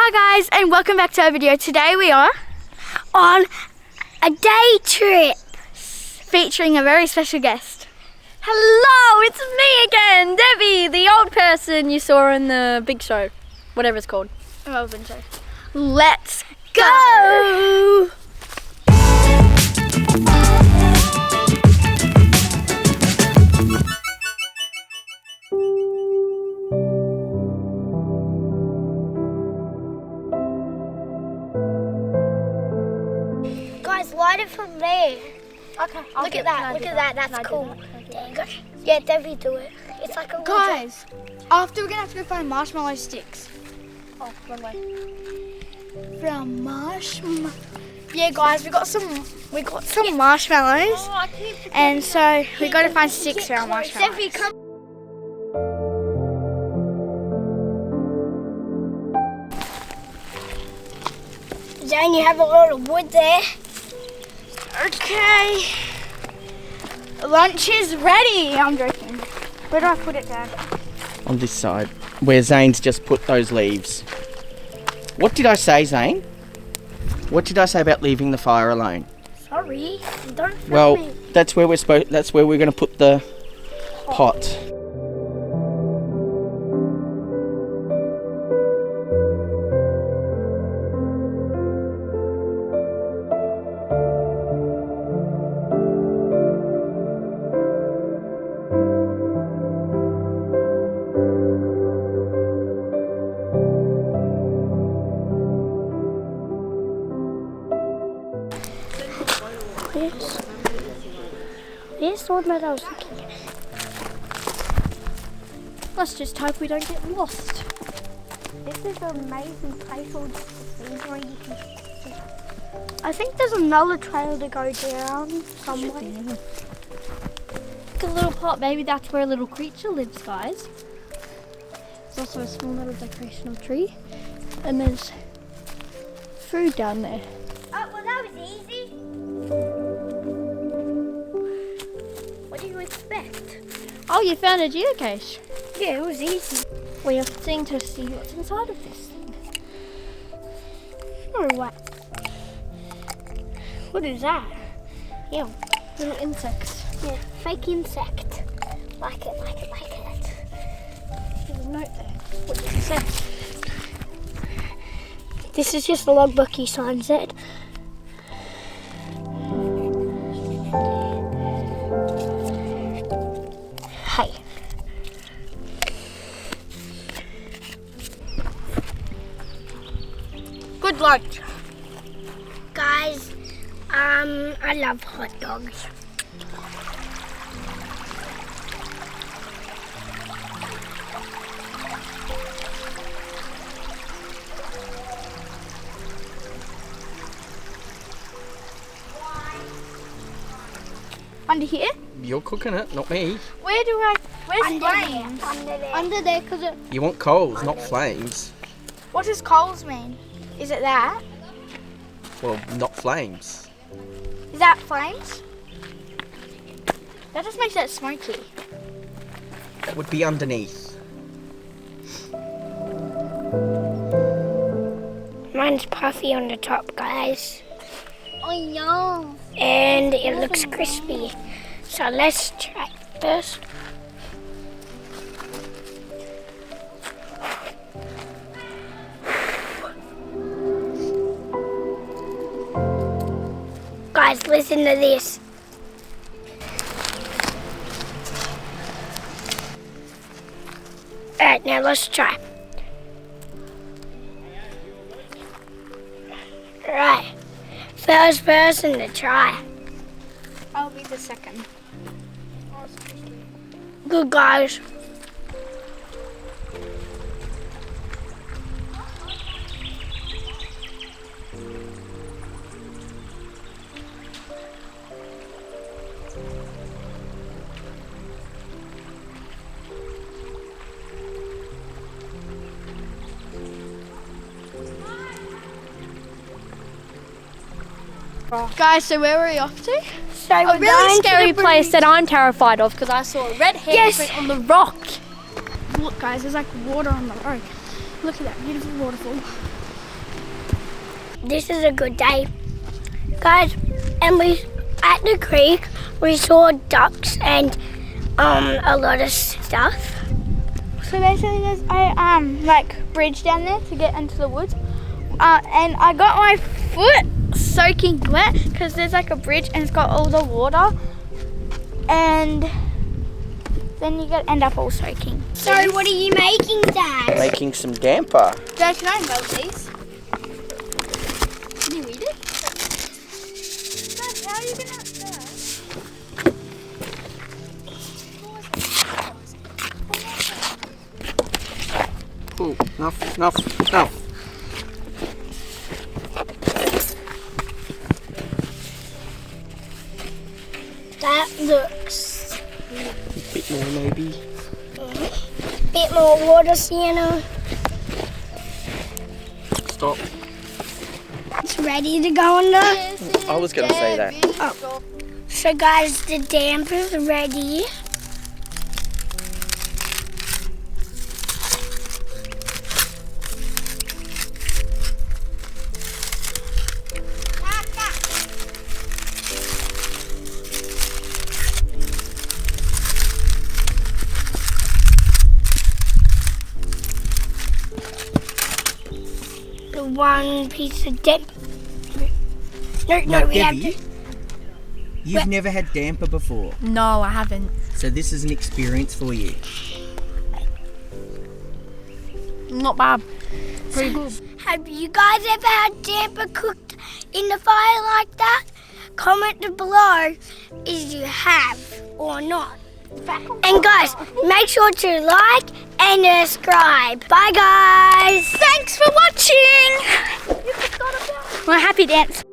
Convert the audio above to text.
Hi guys, and welcome back to our video. Today we are on a day trip featuring a very special guest. Hello, it's me again, Debbie, the old person you saw in the big show, whatever it's called. Relevant show. Let's go! Guys, light it from there. Okay, Look at that, that's cool. There you go. Yeah, Debbie, do it. It's like a Guys, after we're gonna have to go find marshmallow sticks. Oh, wrong way. From marshmallow. Yeah, guys, we got some marshmallows, Oh, I keep forgetting. and so we got to find sticks for our marshmallows. Debbie, come. Zane, you have a lot of wood there. Okay. Lunch is ready. I'm joking. Where do I put it down? On this side, where Zane's just put those leaves. What did I say, Zane? What did I say about leaving the fire alone? Sorry, don't film Well, me. that's where we're going to put the pot. Here's the one that I was looking at. Let's just hope we don't get lost. This is an amazing place all scenery you can see. I think there's another trail to go down somewhere. Look at the little pot, maybe that's where a little creature lives, guys. There's also a small little decorational tree, and there's food down there. Oh, well, that was easy. What do you expect? Oh, you found a geocache. Yeah, it was easy. We are seeing to see what's inside of this thing. Oh, what? What is that? Yeah, Little insects. yeah, fake insect. Like it, like it, like it. There's a note there. What does it say? This is just the logbook you signed it. Hey. Good lunch. Guys, I love hot dogs. Under here? You're cooking it, not me. Where's Under flames? there, under there. Under there, because it... You want coals, not flames. What does coals mean? Is it that? Well, not flames. Is that flames? That just makes it smoky. That would be underneath. Mine's puffy on the top, guys. Oh, yum. And it looks crispy. So let's try it first. Guys, listen to this. Alright, now let's try. Right. First person to try. I'll be the second. Good, guys. Guys, so where were we off to? So A really scary place that I'm terrified of because I saw a red handprint on the rock. Look guys, there's like water on the road. Look at that beautiful waterfall. This is a good day, guys. And we at the creek we saw ducks and a lot of stuff. So basically there's a like bridge down there to get into the woods. And I got my foot soaking wet because there's like a bridge and it's got all the water. And then you end up all soaking. So what are you making, Dad? Making some damper. Dad, can I milk these? Can you read it? Dad, how are you gonna Ooh, enough. That looks Bit more maybe. bit more water, Sienna. Stop. It's ready to go in the. I was going to say that. So guys, the damper's ready. The one piece of damper. No, we have to. You've never had damper before, No, I haven't. so this is an experience for you. Not bad. Pretty good. Have you guys ever had damper cooked in the fire like that? Comment below if you have or not. And guys, make sure to like and subscribe. Bye guys. Thanks for watching. Well, happy dance.